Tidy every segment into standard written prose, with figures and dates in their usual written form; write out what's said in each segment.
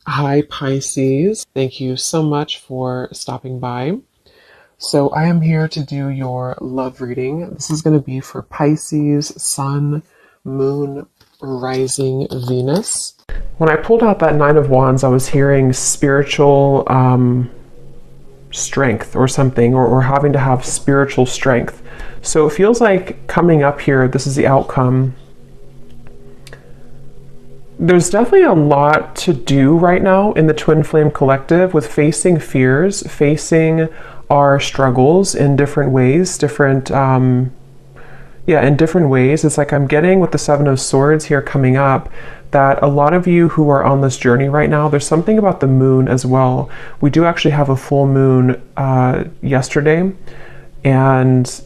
Hi, Pisces. Thank you so much for stopping by. So, I am here to do your love reading. This is going to be for Pisces, Sun, Moon, Rising, Venus. When I pulled out that Nine of Wands, I was hearing spiritual strength or something, or having to have spiritual strength. So, it feels like coming up here, this is the outcome. There's definitely a lot to do right now in the Twin Flame Collective with facing fears, facing our struggles in different ways, in different ways. It's like I'm getting with the Seven of Swords here coming up that a lot of you who are on this journey right now, there's something about the moon as well. We do actually have a full moon yesterday, and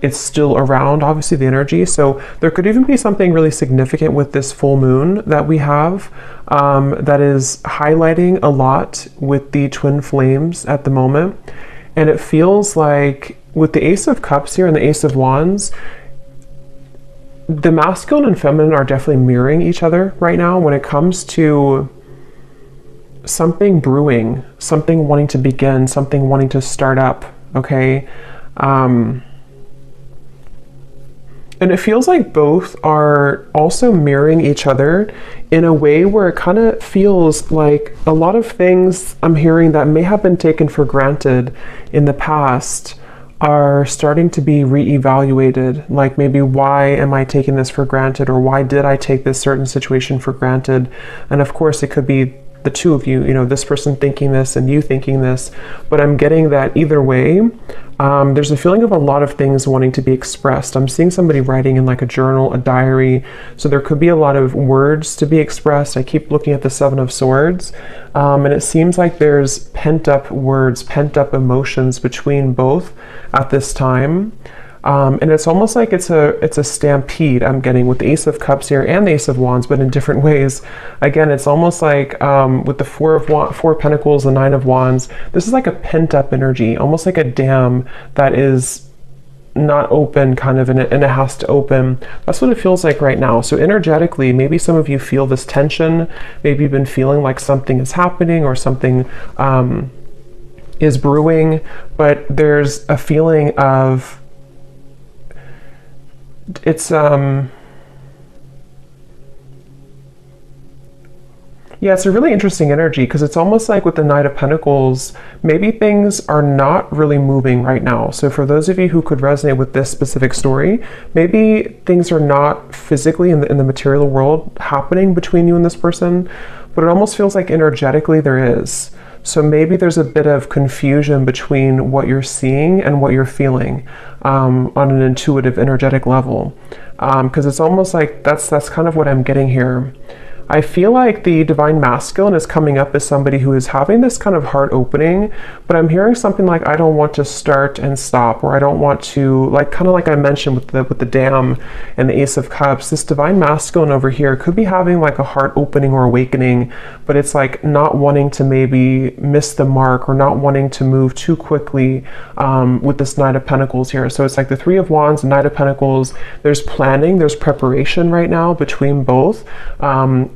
it's still around, obviously, the energy. So there could even be something really significant with this full moon that we have that is highlighting a lot with the twin flames at the moment. And it feels like with the Ace of Cups here and the Ace of Wands, the masculine and feminine are definitely mirroring each other right now when it comes to something brewing, something wanting to begin, something wanting to start up, okay? And it feels like both are also mirroring each other in a way where it kind of feels like a lot of things I'm hearing that may have been taken for granted in the past are starting to be reevaluated. Like maybe, why am I taking this for granted? Or why did I take this certain situation for granted? And of course, it could be the two of you, this person thinking this and you thinking this, but I'm getting that either way, there's a feeling of a lot of things wanting to be expressed. I'm seeing somebody writing in like a journal, a diary, so there could be a lot of words to be expressed. I keep looking at the Seven of Swords, and it seems like there's pent up words, pent up emotions between both at this time. And it's almost like it's a stampede I'm getting with the Ace of Cups here and the Ace of Wands, but in different ways. Again, it's almost like with the Four of Pentacles, the Nine of Wands, this is like a pent up energy, almost like a dam that is not open kind of, and it has to open. That's what it feels like right now. So energetically, maybe some of you feel this tension. Maybe you've been feeling like something is happening or something is brewing, but there's a feeling of it's a really interesting energy, because it's almost like with the Knight of Pentacles, maybe things are not really moving right now. So for those of you who could resonate with this specific story, maybe things are not physically in the material world happening between you and this person, but it almost feels like energetically there is. So maybe there's a bit of confusion between what you're seeing and what you're feeling on an intuitive, energetic level. Because it's almost like that's kind of what I'm getting here. I feel like the Divine Masculine is coming up as somebody who is having this kind of heart opening, but I'm hearing something like, I don't want to start and stop, or I don't want to, like, kind of like I mentioned with the Dam and the Ace of Cups, this Divine Masculine over here could be having like a heart opening or awakening, but it's like not wanting to maybe miss the mark or not wanting to move too quickly with this Knight of Pentacles here. So it's like the Three of Wands, Knight of Pentacles, there's planning, there's preparation right now between both.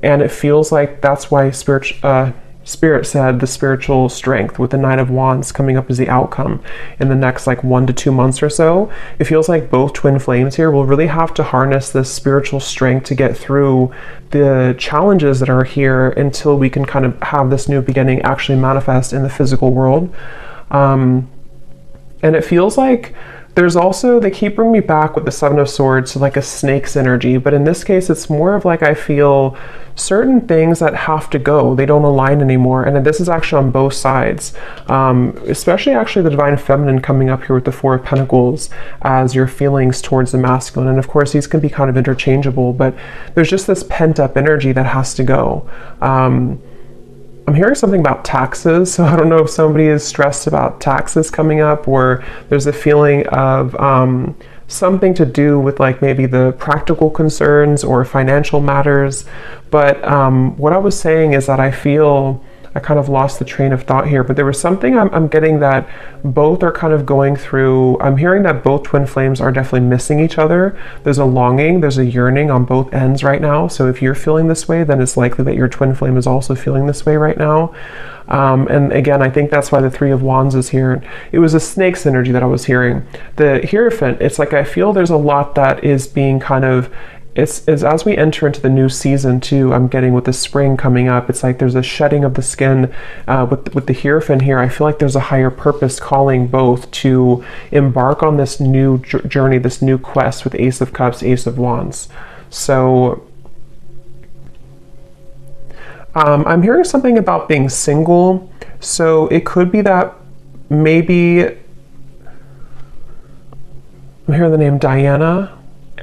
And it feels like that's why Spirit said the spiritual strength with the Knight of Wands coming up as the outcome in the next like 1 to 2 months or so. It feels like both twin flames here will really have to harness this spiritual strength to get through the challenges that are here until we can kind of have this new beginning actually manifest in the physical world. And it feels like there's also, they keep bringing me back with the Seven of Swords to like a snake's energy, but in this case, it's more of like I feel certain things that have to go. They don't align anymore. And this is actually on both sides, especially actually the Divine Feminine coming up here with the Four of Pentacles as your feelings towards the masculine. And of course, these can be kind of interchangeable, but there's just this pent up energy that has to go. I'm hearing something about taxes, so I don't know if somebody is stressed about taxes coming up, or there's a feeling of something to do with like maybe the practical concerns or financial matters. But what I was saying is that I feel I kind of lost the train of thought here, but there was something I'm getting that both are kind of going through. I'm hearing that both twin flames are definitely missing each other. There's a longing, there's a yearning on both ends right now. So if you're feeling this way, then it's likely that your twin flame is also feeling this way right now. And again, I think that's why the Three of Wands is here. It was a snake's energy that I was hearing. The Hierophant, it's like I feel there's a lot that is being kind of, it's as we enter into the new season too, I'm getting with the spring coming up, it's like there's a shedding of the skin with the Hierophant here. I feel like there's a higher purpose calling both to embark on this new journey, this new quest with Ace of Cups, Ace of Wands. So I'm hearing something about being single. So it could be that maybe, I'm hearing the name Diana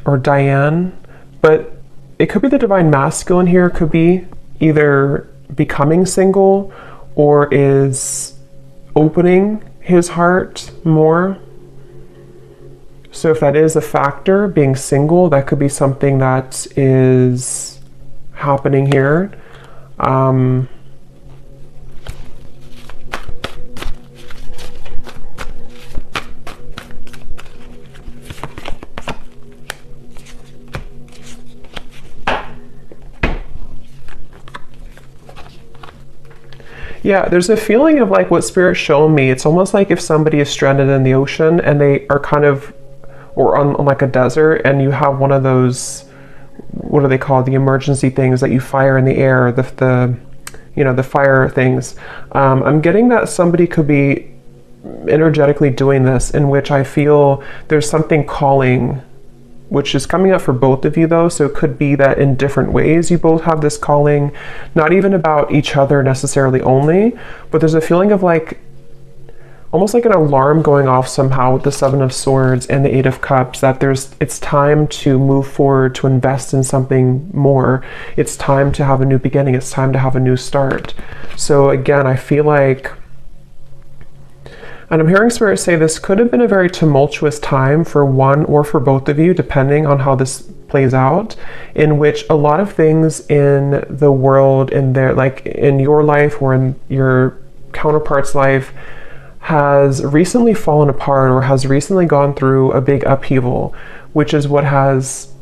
or Diane, but it could be the divine masculine here. It could be either becoming single or is opening his heart more. So if that is a factor, being single, that could be something that is happening here. Yeah, there's a feeling of like what Spirit's shown me. It's almost like if somebody is stranded in the ocean and they are kind of, or on like a desert, and you have one of those, what are they called? The emergency things that you fire in the air, the you know, the fire things. I'm getting that somebody could be energetically doing this, in which I feel there's something calling, which is coming up for both of you though. So it could be that in different ways you both have this calling, not even about each other necessarily only, but there's a feeling of like, almost like an alarm going off somehow with the Seven of Swords and the Eight of Cups, that it's time to move forward, to invest in something more. It's time to have a new beginning. It's time to have a new start. So again, I feel like, and I'm hearing Spirit say this could have been a very tumultuous time for one or for both of you, depending on how this plays out, in which a lot of things in the world, in their, like in your life or in your counterpart's life, has recently fallen apart or has recently gone through a big upheaval, which is what has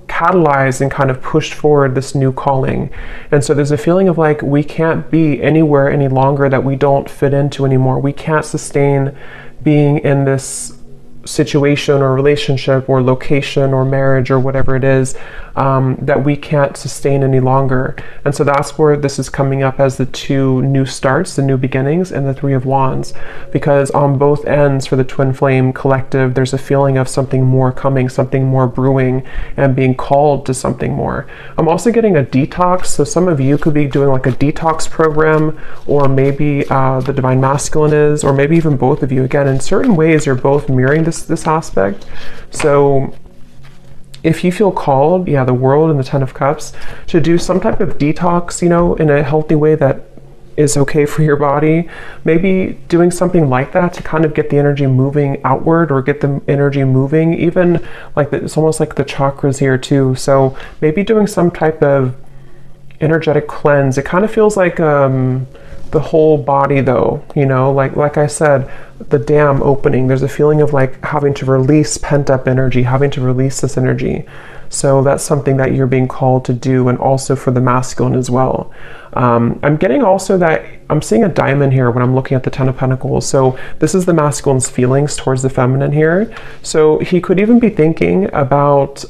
catalyzed and kind of pushed forward this new calling. And so there's a feeling of like, we can't be anywhere any longer that we don't fit into anymore. We can't sustain being in this situation or relationship or location or marriage or whatever it is, that we can't sustain any longer. And so that's where this is coming up as the two new starts, the new beginnings, and the Three of Wands, because on both ends for the twin flame collective, there's a feeling of something more coming, something more brewing, and being called to something more. I'm also getting a detox. So some of you could be doing like a detox program, or maybe the divine masculine is, or maybe even both of you. Again, in certain ways, you're both mirroring this aspect. So if you feel called, yeah, the World and the Ten of Cups, to do some type of detox, you know, in a healthy way that is okay for your body, maybe doing something like that to kind of get the energy moving outward, or get the energy moving, even like it's almost like the chakras here too. So maybe doing some type of energetic cleanse. It kind of feels like the whole body though, you know, like I said, the dam opening, there's a feeling of like having to release pent-up energy, having to release this energy. So that's something that you're being called to do, and also for the masculine as well. I'm getting also that I'm seeing a diamond here when I'm looking at the Ten of Pentacles. So this is the masculine's feelings towards the feminine here. So he could even be thinking about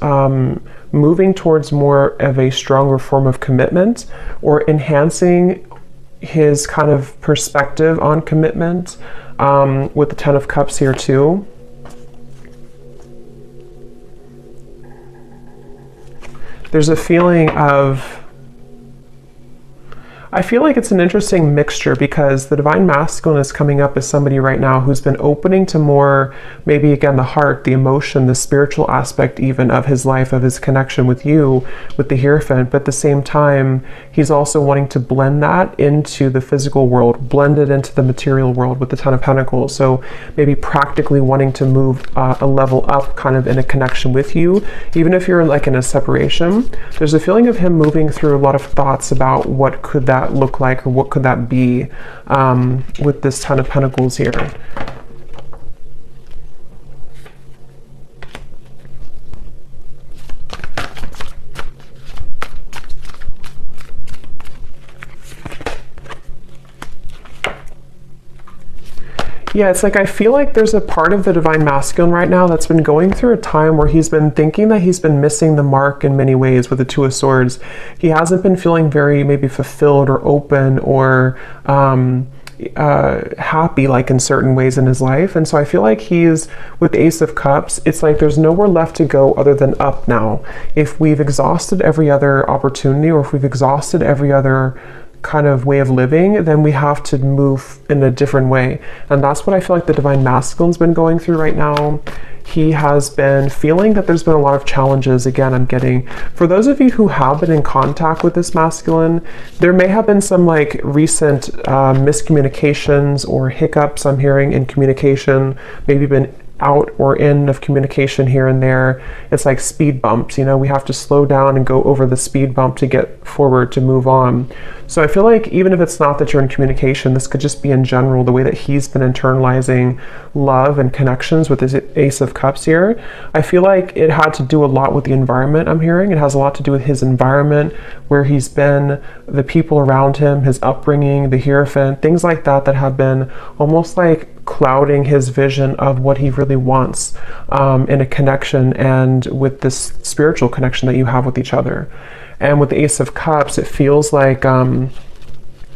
moving towards more of a stronger form of commitment, or enhancing his kind of perspective on commitment, with the Ten of Cups here too. There's a feeling of, I feel like it's an interesting mixture, because the divine masculine is coming up as somebody right now who's been opening to more, maybe again, the heart, the emotion, the spiritual aspect even of his life, of his connection with you, with the Hierophant. But at the same time, he's also wanting to blend that into the physical world, blend it into the material world with the Ten of Pentacles. So maybe practically wanting to move a level up kind of in a connection with you, even if you're like in a separation. There's a feeling of him moving through a lot of thoughts about what could that that look like, or what could that be with this Ten of Pentacles here? Yeah, it's like I feel like there's a part of the Divine Masculine right now that's been going through a time where he's been thinking that he's been missing the mark in many ways with the Two of Swords. He hasn't been feeling very maybe fulfilled or open or happy like in certain ways in his life. And so I feel like he's with the Ace of Cups, it's like there's nowhere left to go other than up now. If we've exhausted every other opportunity, or if we've exhausted every other kind of way of living, then we have to move in a different way. And that's what I feel like the Divine Masculine's been going through right now. He has been feeling that there's been a lot of challenges. Again, I'm getting, for those of you who have been in contact with this masculine, there may have been some like recent miscommunications or hiccups I'm hearing in communication, maybe been out or in of communication here and there. It's like speed bumps, you know, we have to slow down and go over the speed bump to get forward, to move on. So I feel like even if it's not that you're in communication, this could just be in general the way that he's been internalizing love and connections with his Ace of Cups here. I feel like it had to do a lot with the environment I'm hearing. It has a lot to do with his environment, where he's been, the people around him, his upbringing, the Hierophant, things like that that have been almost like clouding his vision of what he really wants in a connection and with this spiritual connection that you have with each other. And with the Ace of Cups, it feels like I'm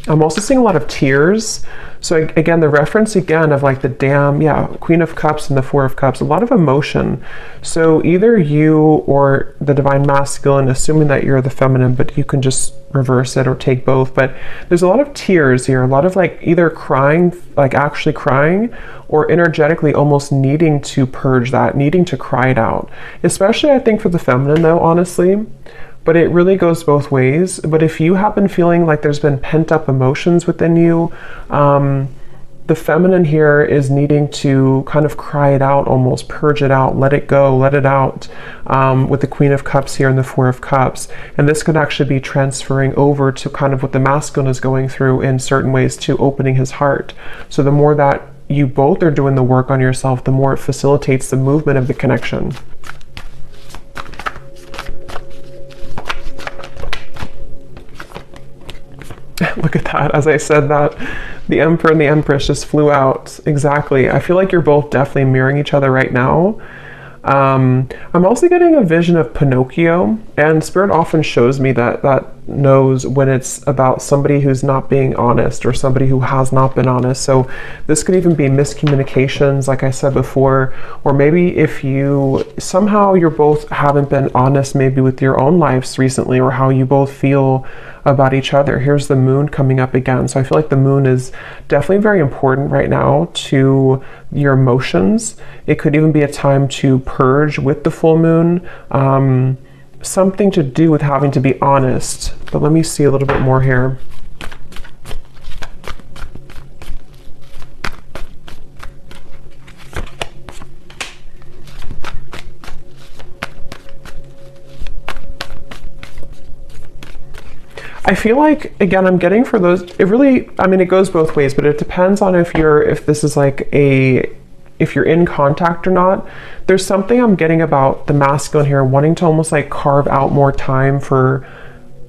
also seeing a lot of tears. So again, the reference again of like the Dam, yeah, Queen of Cups and the Four of Cups, a lot of emotion. So either you or the Divine Masculine, assuming that you're the feminine, but you can just reverse it or take both. But there's a lot of tears here, a lot of like either crying, like actually crying, or energetically almost needing to purge that, needing to cry it out. Especially I think for the feminine though, honestly. But it really goes both ways. But if you have been feeling like there's been pent up emotions within you, the feminine here is needing to kind of cry it out, almost purge it out, let it go, let it out, with the Queen of Cups here and the Four of Cups. And this could actually be transferring over to kind of what the masculine is going through in certain ways, to opening his heart. So the more that you both are doing the work on yourself, the more it facilitates the movement of the connection. Look at that. As I said that, the Emperor and the Empress just flew out. Exactly. I feel like you're both definitely mirroring each other right now. I'm also getting a vision of Pinocchio, and Spirit often shows me that knows when it's about somebody who's not being honest or somebody who has not been honest. So this could even be miscommunications, like I said before, or maybe if you somehow you're both haven't been honest maybe with your own lives recently, or how you both feel about each other. Here's the Moon coming up again. So I feel like the Moon is definitely very important right now to your emotions. It could even be a time to purge with the full moon. Something to do with having to be honest. But let me see a little bit more here. I feel like, again, I'm getting for those, it really, I mean, it goes both ways, but it depends on if this is like if you're in contact or not. There's something I'm getting about the masculine here, wanting to almost like carve out more time for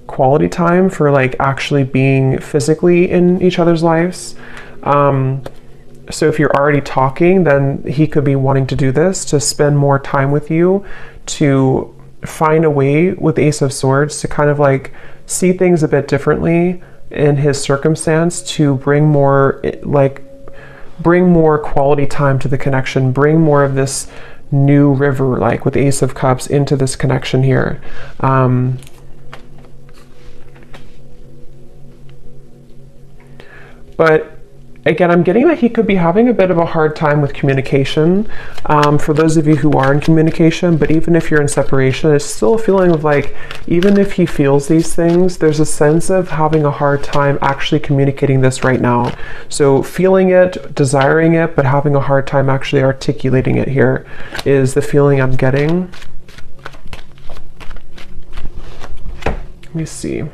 quality time, for like actually being physically in each other's lives. So if you're already talking, then he could be wanting to do this, to spend more time with you, to find a way with Ace of Swords to kind of like see things a bit differently in his circumstance, to bring more quality time to the connection, bring more of this new river, like with Ace of Cups, into this connection here. But again, I'm getting that he could be having a bit of a hard time with communication, for those of you who are in communication. But even if you're in separation, it's still a feeling of like, even if he feels these things, there's a sense of having a hard time actually communicating this right now. So feeling it, desiring it, but having a hard time actually articulating it here is the feeling I'm getting. Let me see.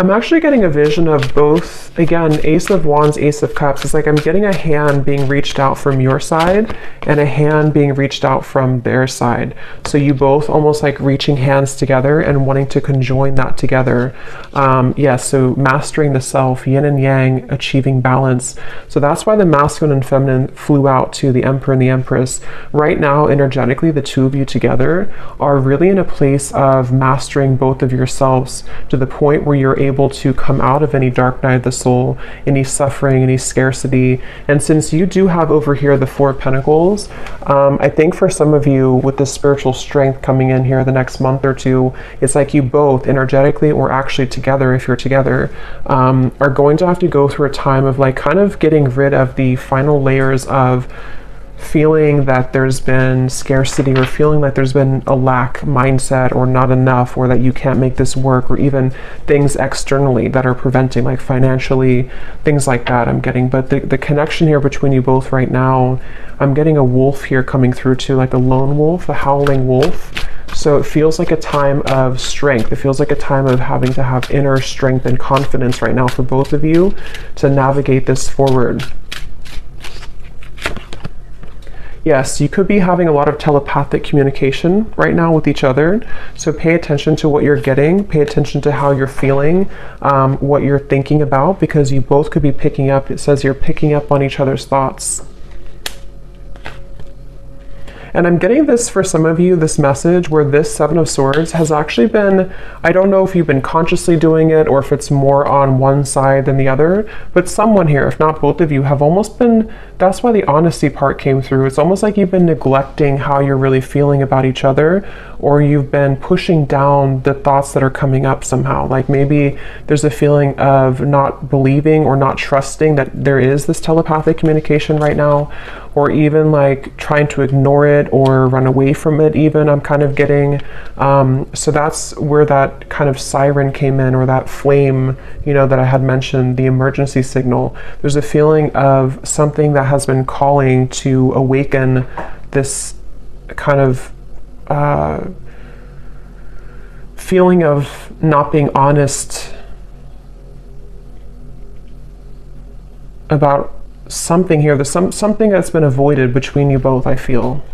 I'm actually getting a vision of both, again, Ace of Wands, Ace of Cups. It's like I'm getting a hand being reached out from your side and a hand being reached out from their side. So you both almost like reaching hands together and wanting to conjoin that together. So mastering the self, yin and yang, achieving balance. So that's why the masculine and feminine flew out to the Emperor and the Empress. Right now, energetically, the two of you together are really in a place of mastering both of yourselves to the point where you're able to come out of any dark night of the soul, any suffering, any scarcity. And since you do have over here the Four of Pentacles, I think for some of you with the spiritual strength coming in here the next month or two, it's like you both energetically or actually together, if you're together, are going to have to go through a time of like kind of getting rid of the final layers of feeling that there's been scarcity or feeling like there's been a lack mindset or not enough or that you can't make this work, or even things externally that are preventing, like financially, things like that I'm getting. But the connection here between you both right now, I'm getting a wolf here coming through too, like a lone wolf, a howling wolf. So it feels like a time of strength. It feels like a time of having to have inner strength and confidence right now for both of you to navigate this forward. Yes, you could be having a lot of telepathic communication right now with each other. So pay attention to what you're getting, pay attention to how you're feeling, what you're thinking about, because you both could be picking up, it says you're picking up on each other's thoughts. And I'm getting this for some of you, this message where this Seven of Swords has actually been, I don't know if you've been consciously doing it or if it's more on one side than the other, but someone here, if not both of you, have almost been, that's why the honesty part came through. It's almost like you've been neglecting how you're really feeling about each other, or you've been pushing down the thoughts that are coming up somehow. Like maybe there's a feeling of not believing or not trusting that there is this telepathic communication right now, or even like trying to ignore it or run away from it even, I'm kind of getting. So that's where that kind of siren came in, or that flame, you know, that I had mentioned, the emergency signal. There's a feeling of something that has been calling to awaken this kind of feeling of not being honest about something here. There's something that's been avoided between you both, I feel.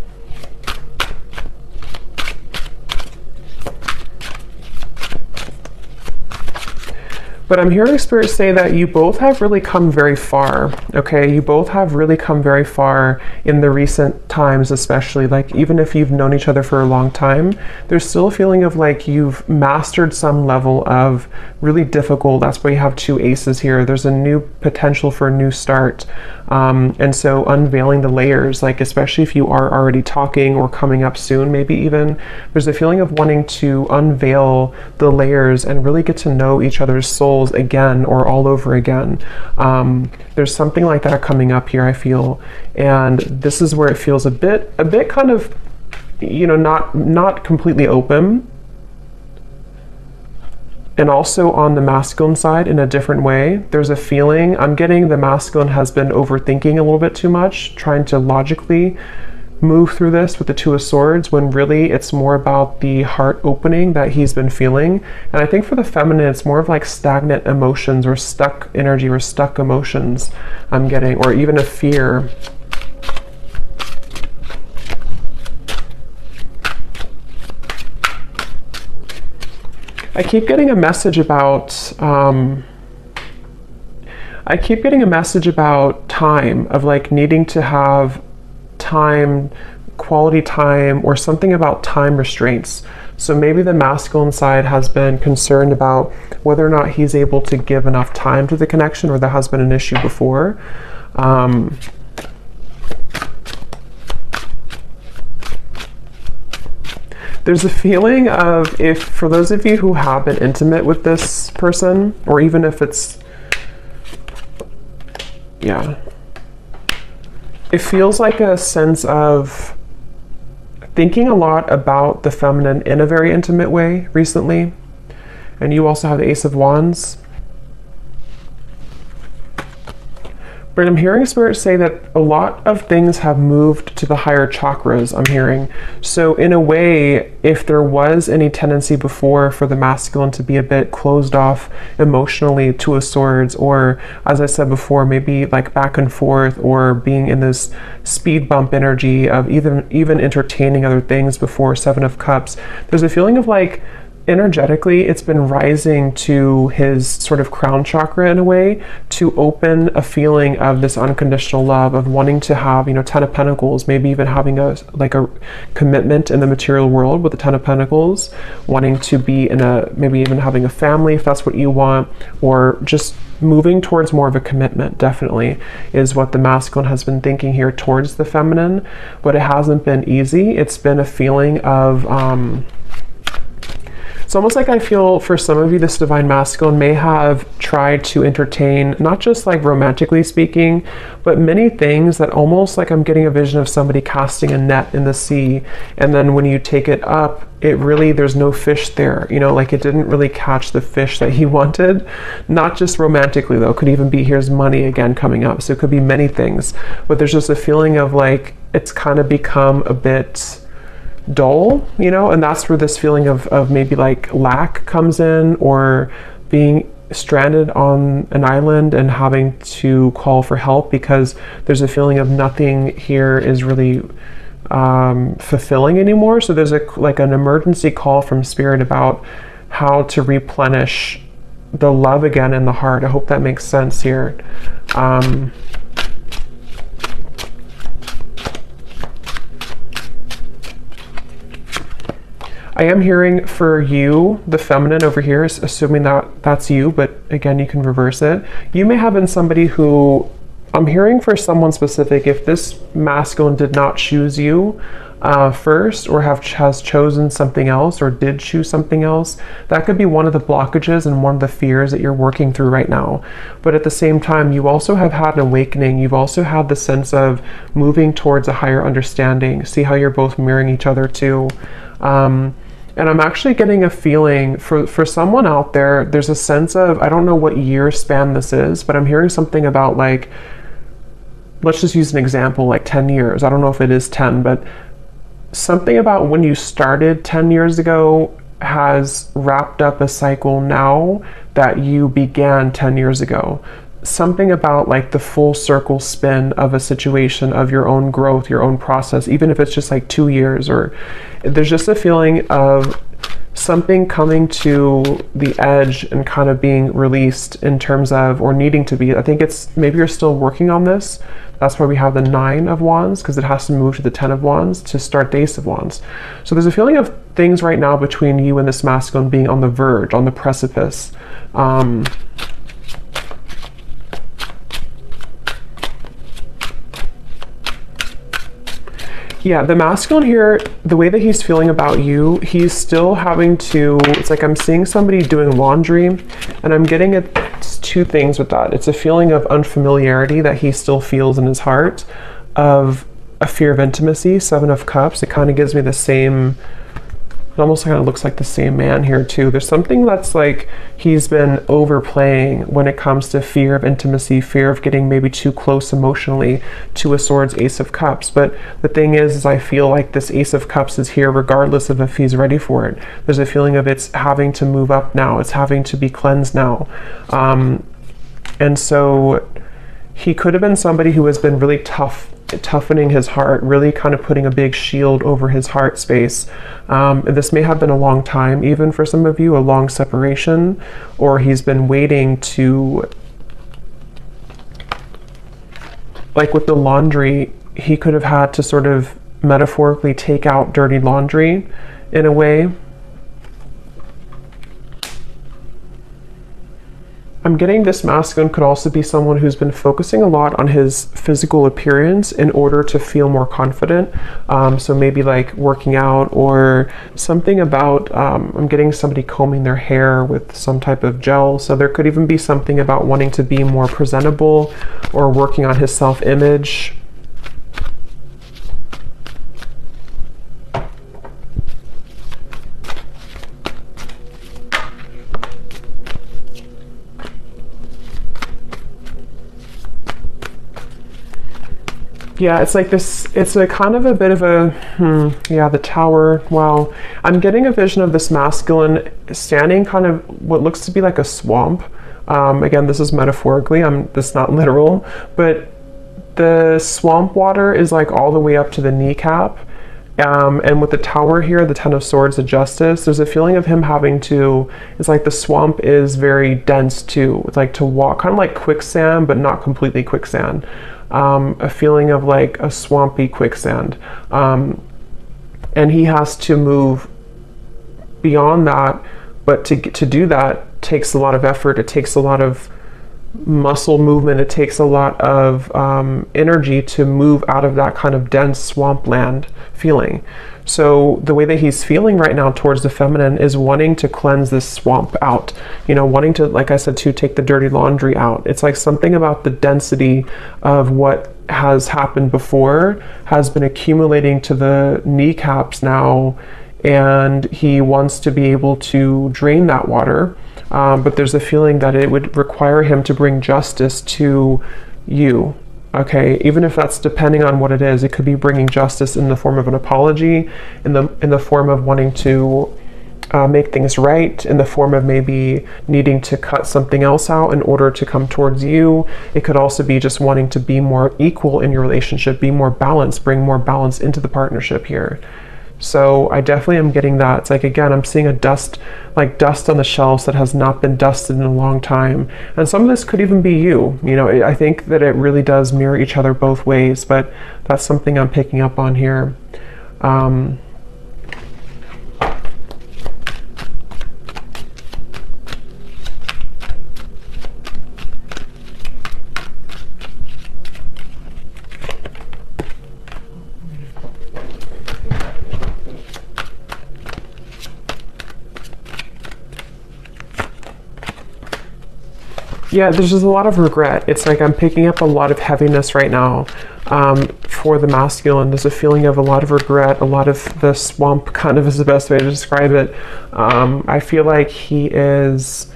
But I'm hearing Spirit say that you both have really come very far, okay? You both have really come very far in the recent times, especially. Like, even if you've known each other for a long time, there's still a feeling of like you've mastered some level of really difficult, that's why you have two aces here. There's a new potential for a new start. And so unveiling the layers, like especially if you are already talking or coming up soon, maybe even, there's a feeling of wanting to unveil the layers and really get to know each other's souls again, or all over again. There's something like that coming up here, I feel. And this is where it feels a bit kind of, you know, not completely open. And also on the masculine side, in a different way, there's a feeling, I'm getting the masculine has been overthinking a little bit too much, trying to logically move through this with the Two of Swords, when really it's more about the heart opening that he's been feeling. And I think for the feminine, it's more of like stagnant emotions or stuck energy or stuck emotions I'm getting, or even a fear. I keep getting a message about time, of like needing to have time, quality time, or something about time restraints. So maybe the masculine side has been concerned about whether or not he's able to give enough time to the connection, or that has been an issue before. There's a feeling of, if for those of you who have been intimate with this person, or even if it's, yeah, it feels like a sense of thinking a lot about the feminine in a very intimate way recently. And you also have the Ace of Wands. But I'm hearing Spirit say that a lot of things have moved to the higher chakras, I'm hearing. So in a way, if there was any tendency before for the masculine to be a bit closed off emotionally, Two of Swords, or as I said before, maybe like back and forth, or being in this speed bump energy of even entertaining other things before Seven of Cups, there's a feeling of like, energetically, it's been rising to his sort of crown chakra in a way to open a feeling of this unconditional love, of wanting to have, you know, Ten of Pentacles, maybe even having a commitment in the material world with the Ten of Pentacles, wanting to be in a, maybe even having a family if that's what you want, or just moving towards more of a commitment, definitely is what the masculine has been thinking here towards the feminine. But it hasn't been easy. It's been a feeling of it's almost like I feel for some of you, this divine masculine may have tried to entertain, not just like romantically speaking, but many things that almost like I'm getting a vision of somebody casting a net in the sea. And then when you take it up, it really, there's no fish there, you know, like it didn't really catch the fish that he wanted. Not just romantically though, could even be, here's money again coming up. So it could be many things, but there's just a feeling of like, it's kind of become a bit dull, you know, and that's where this feeling of maybe like lack comes in, or being stranded on an island and having to call for help because there's a feeling of nothing here is really fulfilling anymore. So there's like an emergency call from Spirit about how to replenish the love again in the heart. I hope that makes sense here. I am hearing for you, the feminine over here, assuming that that's you, but again, you can reverse it. You may have been somebody who, I'm hearing for someone specific, if this masculine did not choose you first, or has chosen something else, or did choose something else, that could be one of the blockages and one of the fears that you're working through right now. But at the same time, you also have had an awakening. You've also had the sense of moving towards a higher understanding. See how you're both mirroring each other too. And I'm actually getting a feeling for someone out there, there's a sense of, I don't know what year span this is, but I'm hearing something about like, let's just use an example, like 10 years. I don't know if it is 10, but something about when you started 10 years ago has wrapped up a cycle now that you began 10 years ago. Something about like the full circle spin of a situation, of your own growth, your own process, even if it's just like 2 years, or there's just a feeling of something coming to the edge and kind of being released in terms of, or needing to be. I think it's, maybe you're still working on this. That's why we have the 9 of Wands, because it has to move to the 10 of Wands to start the Ace of Wands. So there's a feeling of things right now between you and this masculine being on the verge, on the precipice. Yeah, the masculine here, the way that he's feeling about you, he's still having to, it's like I'm seeing somebody doing laundry, and I'm getting it's 2 things with that. It's a feeling of unfamiliarity that he still feels in his heart, of a fear of intimacy, 7 of Cups. It kind of gives me the same, it almost kind of looks like the same man here too. There's something that's like he's been overplaying when it comes to fear of intimacy, fear of getting maybe too close emotionally. 2 of Swords, Ace of Cups. But the thing is I feel like this Ace of Cups is here regardless of if he's ready for it. There's a feeling of it's having to move up now. It's having to be cleansed now. And so he could have been somebody who has been really toughening his heart, really kind of putting a big shield over his heart space. This may have been a long time, even for some of you, a long separation, or he's been waiting to, like with the laundry, he could have had to sort of metaphorically take out dirty laundry in a way. I'm getting this masculine could also be someone who's been focusing a lot on his physical appearance in order to feel more confident. So maybe like working out, or something about, I'm getting somebody combing their hair with some type of gel. So there could even be something about wanting to be more presentable, or working on his self-image. Yeah, it's like this, it's a kind of a bit of a, yeah, the Tower. Wow. I'm getting a vision of this masculine standing kind of what looks to be like a swamp. Again, this is metaphorically, this is not literal, but the swamp water is like all the way up to the kneecap. And with the Tower here, the Ten of Swords, the Justice, there's a feeling of him having to, it's like the swamp is very dense too. It's like to walk, kind of like quicksand, but not completely quicksand. A feeling of like a swampy quicksand. And he has to move beyond that, but to do that takes a lot of effort. It takes a lot of muscle movement. It takes a lot of energy to move out of that kind of dense swampland feeling. So the way that he's feeling right now towards the feminine is wanting to cleanse this swamp out, you know, wanting to, like I said, to take the dirty laundry out. It's like something about the density of what has happened before has been accumulating to the kneecaps now, and he wants to be able to drain that water. But there's a feeling that it would require him to bring justice to you. Okay, even if that's depending on what it is, it could be bringing justice in the form of an apology, in the form of wanting to make things right, in the form of maybe needing to cut something else out in order to come towards you. It could also be just wanting to be more equal in your relationship, be more balanced, bring more balance into the partnership here. So I definitely am getting that. It's like, again, I'm seeing a dust on the shelves that has not been dusted in a long time. And some of this could even be you. You know, I think that it really does mirror each other both ways, but that's something I'm picking up on here. Yeah, there's just a lot of regret. It's like I'm picking up a lot of heaviness right now for the masculine. There's a feeling of a lot of regret, a lot of the swamp kind of is the best way to describe it. I feel like he is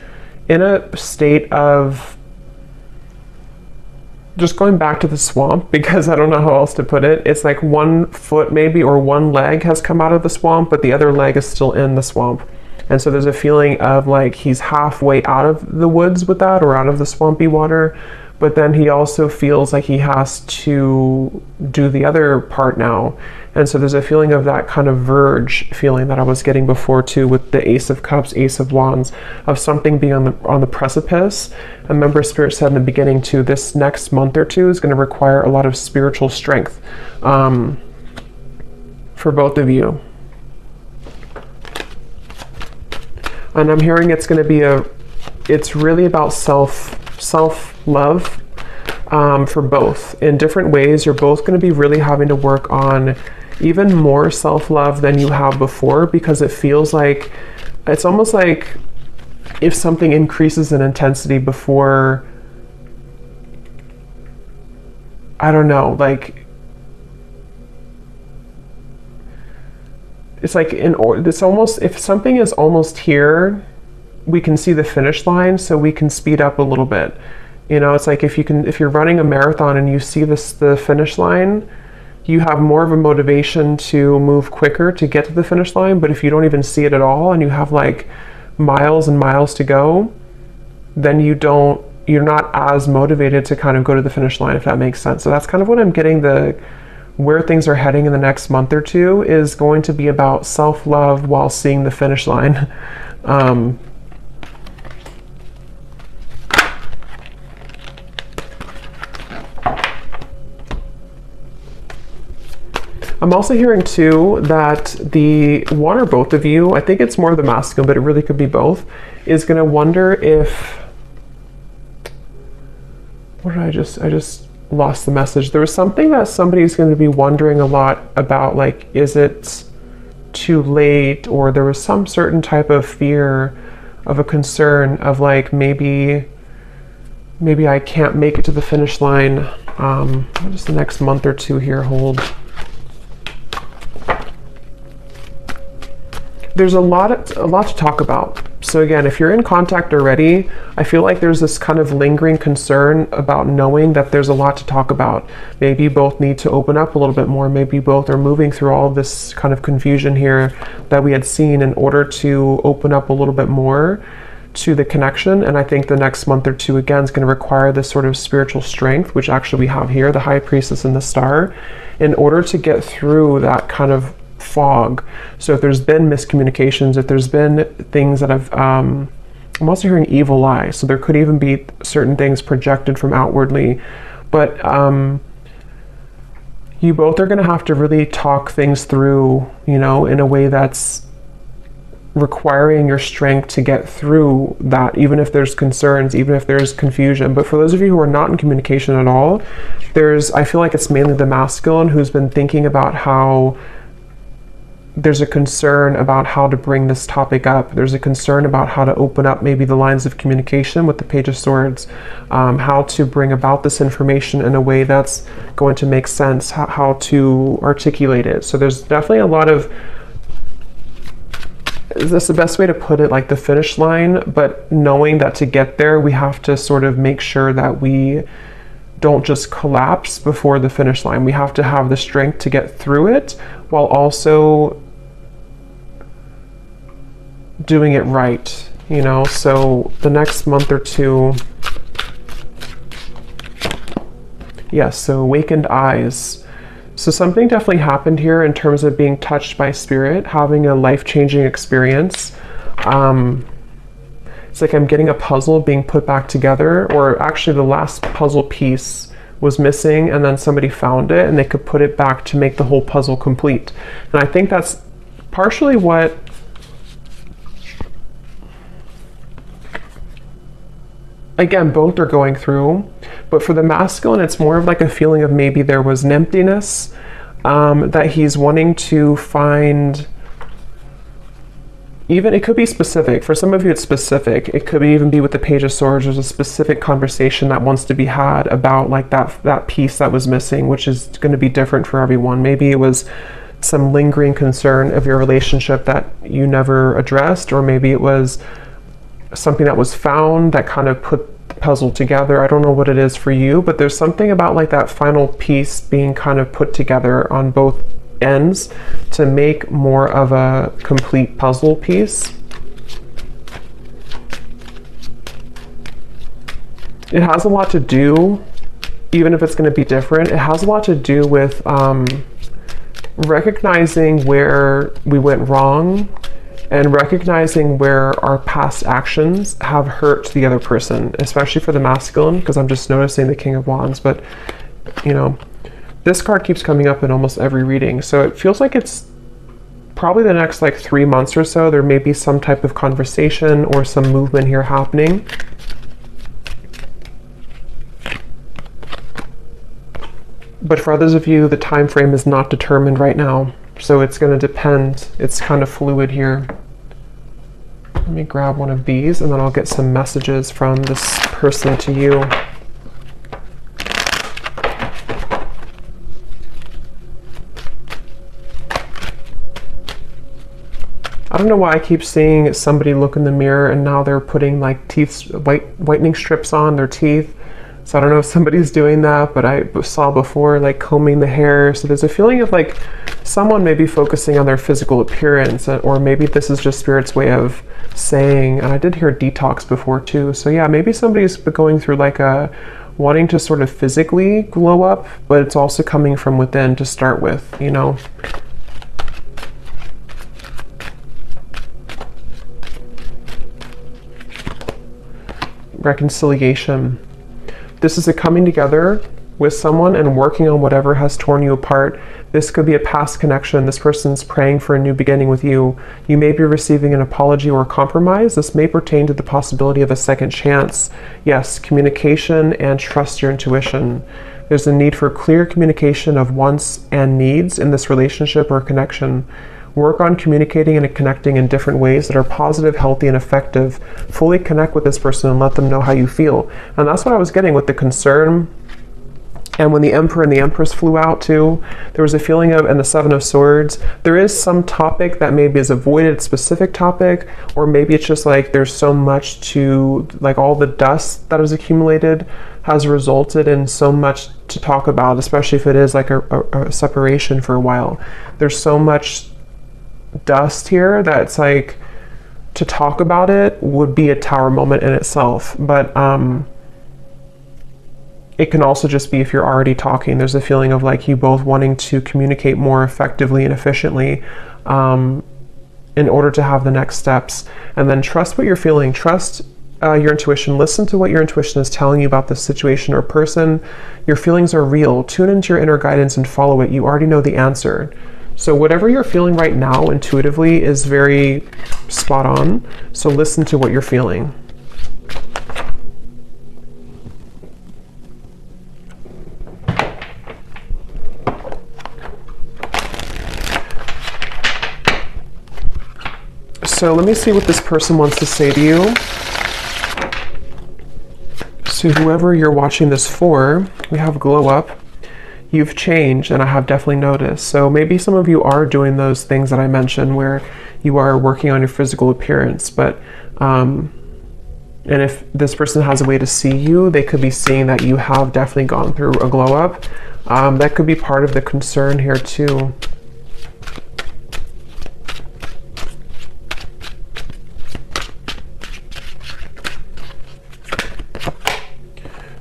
in a state of just going back to the swamp, because I don't know how else to put it. It's like one foot maybe, or one leg has come out of the swamp, but the other leg is still in the swamp. And so there's a feeling of like he's halfway out of the woods with that, or out of the swampy water, but then he also feels like he has to do the other part now. And so there's a feeling of that kind of verge feeling that I was getting before too, with the Ace of Cups, Ace of Wands, of something being on the precipice. And remember, Spirit said in the beginning too, this next month or two is going to require a lot of spiritual strength for both of you. And I'm hearing it's going to be it's really about self-love for both. In different ways, you're both going to be really having to work on even more self-love than you have before, because it feels like, it's almost like if something increases in intensity before, I don't know, like, it's like it's almost, if something is almost here, we can see the finish line, so we can speed up a little bit. You know, it's like if you're running a marathon and you see the finish line, you have more of a motivation to move quicker to get to the finish line. But if you don't even see it at all and you have like miles and miles to go, then you're not as motivated to kind of go to the finish line, if that makes sense. So that's kind of what I'm getting, where things are heading in the next month or two is going to be about self-love while seeing the finish line. I'm also hearing too that the one or both of you, I think it's more of the masculine, but it really could be both, is going to wonder if, what did I just lost the message. There was something that somebody's going to be wondering a lot about, like, is it too late? Or there was some certain type of fear, of a concern of like, maybe I can't make it to the finish line. What does the next month or two here hold? There's a lot to talk about. So again, if you're in contact already, I feel like there's this kind of lingering concern about knowing that there's a lot to talk about. Maybe you both need to open up a little bit more. Maybe you both are moving through all this kind of confusion here that we had seen in order to open up a little bit more to the connection. And I think the next month or two, again, is going to require this sort of spiritual strength, which actually we have here, the High Priestess and the Star, in order to get through that kind of fog. So if there's been miscommunications, if there's been things that have, I'm also hearing evil eye. So there could even be certain things projected from outwardly, but you both are going to have to really talk things through, you know, in a way that's requiring your strength to get through that, even if there's concerns, even if there's confusion. But for those of you who are not in communication at all, I feel like it's mainly the masculine who's been thinking about how there's a concern about how to bring this topic up. There's a concern about how to open up maybe the lines of communication with the Page of Swords, how to bring about this information in a way that's going to make sense, how to articulate it. So there's definitely a lot of, is this the best way to put it, like the finish line, but knowing that to get there, we have to sort of make sure that we don't just collapse before the finish line. We have to have the strength to get through it while also doing it right, you know? So the next month or two, yes, so awakened eyes. So something definitely happened here in terms of being touched by spirit, having a life-changing experience. It's like I'm getting a puzzle being put back together, or actually the last puzzle piece was missing and then somebody found it and they could put it back to make the whole puzzle complete. And I think that's partially what again, both are going through, but for the masculine, it's more of like a feeling of maybe there was an emptiness that he's wanting to find. Even it could be specific. For some of you, it's specific. It could even be with the Page of Swords. There's a specific conversation that wants to be had about like that piece that was missing, which is going to be different for everyone. Maybe it was some lingering concern of your relationship that you never addressed, or maybe it was something that was found that kind of put the puzzle together. I don't know what it is for you, but there's something about like that final piece being kind of put together on both ends to make more of a complete puzzle piece. It has a lot to do, even if it's going to be different, it has a lot to do with recognizing where we went wrong and recognizing where our past actions have hurt the other person, especially for the masculine, because I'm just noticing the King of Wands. But, you know, this card keeps coming up in almost every reading. So it feels like it's probably the next like 3 months or so, there may be some type of conversation or some movement here happening. But for others of you, the time frame is not determined right now. So it's going to depend. It's kind of fluid here. Let me grab one of these and then I'll get some messages from this person to you. I don't know why I keep seeing somebody look in the mirror and now they're putting like whitening strips on their teeth. So I don't know if somebody's doing that, but I saw before like combing the hair. So there's a feeling of like someone may be focusing on their physical appearance, or maybe this is just Spirit's way of saying, and I did hear detox before too. So yeah, maybe somebody's going through like a wanting to sort of physically glow up, but it's also coming from within to start with, you know. Reconciliation. This is a coming together with someone and working on whatever has torn you apart. This could be a past connection. This person's praying for a new beginning with you. You may be receiving an apology or a compromise. This may pertain to the possibility of a second chance. Yes, communication and trust your intuition. There's a need for clear communication of wants and needs in this relationship or connection. Work on communicating and connecting in different ways that are positive, healthy, and effective. Fully connect with this person and let them know how you feel. And that's what I was getting with the concern And when the Emperor and the Empress flew out too, there was a feeling of, and the Seven of Swords, there is some topic that maybe is avoided, specific topic, or maybe it's just like there's so much to, like all the dust that has accumulated has resulted in so much to talk about, especially if it is like a separation for a while. There's so much dust here that it's like, to talk about it would be a Tower moment in itself. But it can also just be if you're already talking, there's a feeling of like you both wanting to communicate more effectively and efficiently in order to have the next steps. And then trust what you're feeling, trust your intuition, listen to what your intuition is telling you about this situation or person. Your feelings are real. Tune into your inner guidance and follow it. You already know the answer. So whatever you're feeling right now intuitively is very spot on. So listen to what you're feeling. So let me see what this person wants to say to you. So whoever you're watching this for, we have glow up. You've changed, and I have definitely noticed. So maybe some of you are doing those things that I mentioned where you are working on your physical appearance, but and if this person has a way to see you, they could be seeing that you have definitely gone through a glow up. That could be part of the concern here too.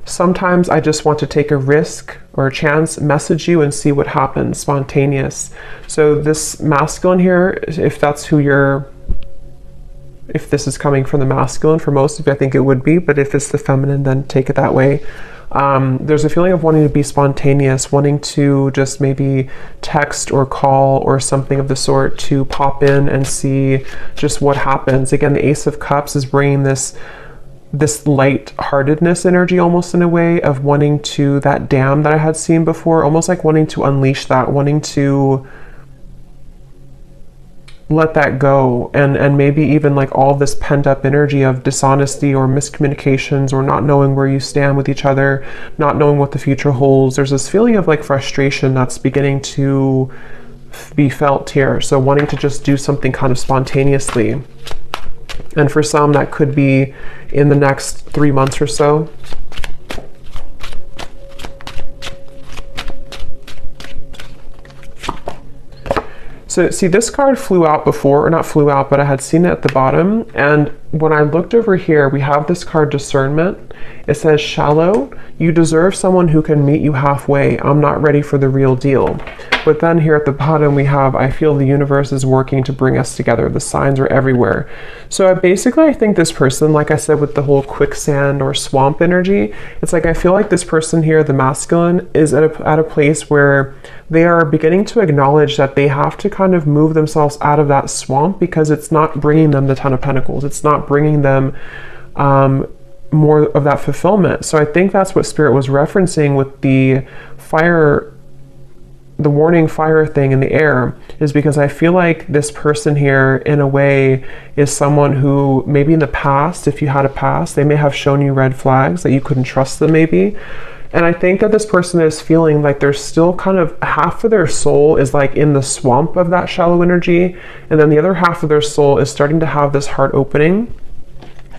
Sometimes I just want to take a risk or a chance, message you and see what happens, spontaneous. So this masculine here, if that's who you're, if this is coming from the masculine, for most of you I think it would be, but if it's the feminine, then take it that way. There's a feeling of wanting to be spontaneous, wanting to just maybe text or call or something of the sort to pop in and see just what happens. Again, the Ace of Cups is bringing this light-heartedness energy, almost in a way of wanting to, that dam that I had seen before, almost like wanting to unleash that, wanting to let that go, and maybe even like all this pent-up energy of dishonesty or miscommunications or not knowing where you stand with each other, not knowing what the future holds. There's this feeling of like frustration that's beginning to be felt here. So wanting to just do something kind of spontaneously. And for some, that could be in the next 3 months or so. So see, this card flew out before, or not flew out, but I had seen it at the bottom. And when I looked over here, we have this card Discernment. It says, shallow, you deserve someone who can meet you halfway. I'm not ready for the real deal. But then here at the bottom we have, I feel the universe is working to bring us together. The signs are everywhere. So I think this person, like I said, with the whole quicksand or swamp energy, it's like I feel like this person here, the masculine, is at a place where they are beginning to acknowledge that they have to kind of move themselves out of that swamp because it's not bringing them the Ten of Pentacles. It's not bringing them more of that fulfillment. So I think that's what Spirit was referencing with the fire, the warning fire thing in the air, is because I feel like this person here in a way is someone who maybe in the past, if you had a past, they may have shown you red flags that you couldn't trust them maybe. And I think that this person is feeling like there's still kind of half of their soul is like in the swamp of that shallow energy, and then the other half of their soul is starting to have this heart opening,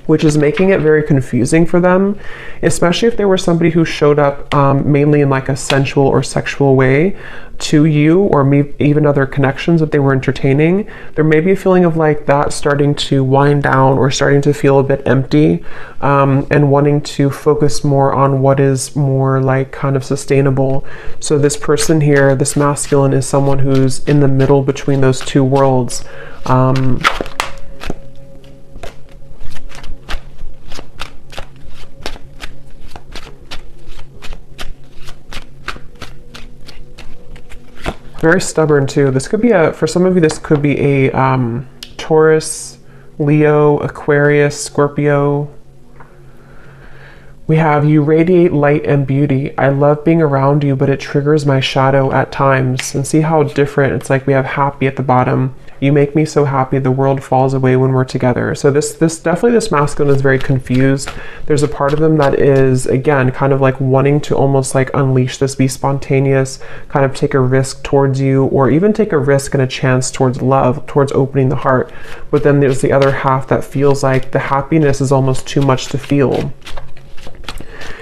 which is making it very confusing for them, especially if there were somebody who showed up mainly in like a sensual or sexual way to you, or maybe even other connections that they were entertaining. There may be a feeling of like that starting to wind down or starting to feel a bit empty, and wanting to focus more on what is more like kind of sustainable. So this person here, this masculine, is someone who's in the middle between those two worlds. Very stubborn too. This could be for some of you, this could be a Taurus, Leo, Aquarius, Scorpio. We have, you radiate light and beauty. I love being around you, but it triggers my shadow at times. And see how different, it's like we have happy at the bottom You make me so happy, the world falls away when we're together. So this definitely, this masculine is very confused. There's a part of them that is, again, kind of like wanting to almost like unleash this, be spontaneous, kind of take a risk towards you, or even take a risk and a chance towards love, towards opening the heart. But then there's the other half that feels like the happiness is almost too much to feel.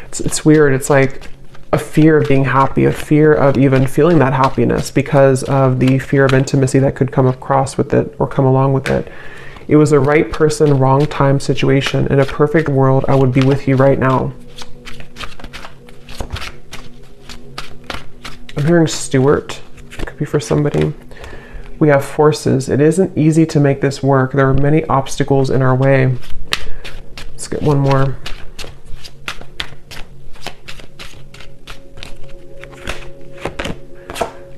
It's weird. It's like a fear of being happy, a fear of even feeling that happiness because of the fear of intimacy that could come across with it or come along with it. It was a right person, wrong time situation. In a perfect world, I would be with you right now. I'm hearing Stewart. It could be for somebody. We have forces. It isn't easy to make this work. There are many obstacles in our way. Let's get one more.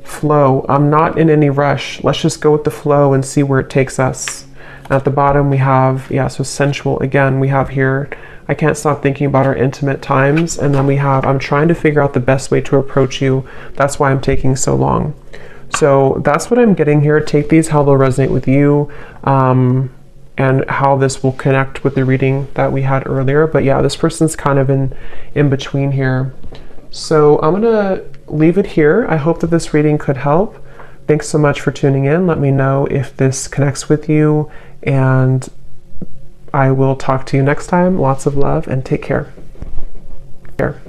Flow. I'm not in any rush. Let's just go with the flow and see where it takes us. And at the bottom we have, yeah, so sensual. Again, we have here, I can't stop thinking about our intimate times. And then we have, I'm trying to figure out the best way to approach you. That's why I'm taking so long. So that's what I'm getting here. Take these how they'll resonate with you, and how this will connect with the reading that we had earlier. But yeah, this person's kind of in between here. So I'm gonna leave it here. I hope that this reading could help. Thanks so much for tuning in. Let me know if this connects with you, and I will talk to you next time. Lots of love and take care. Care.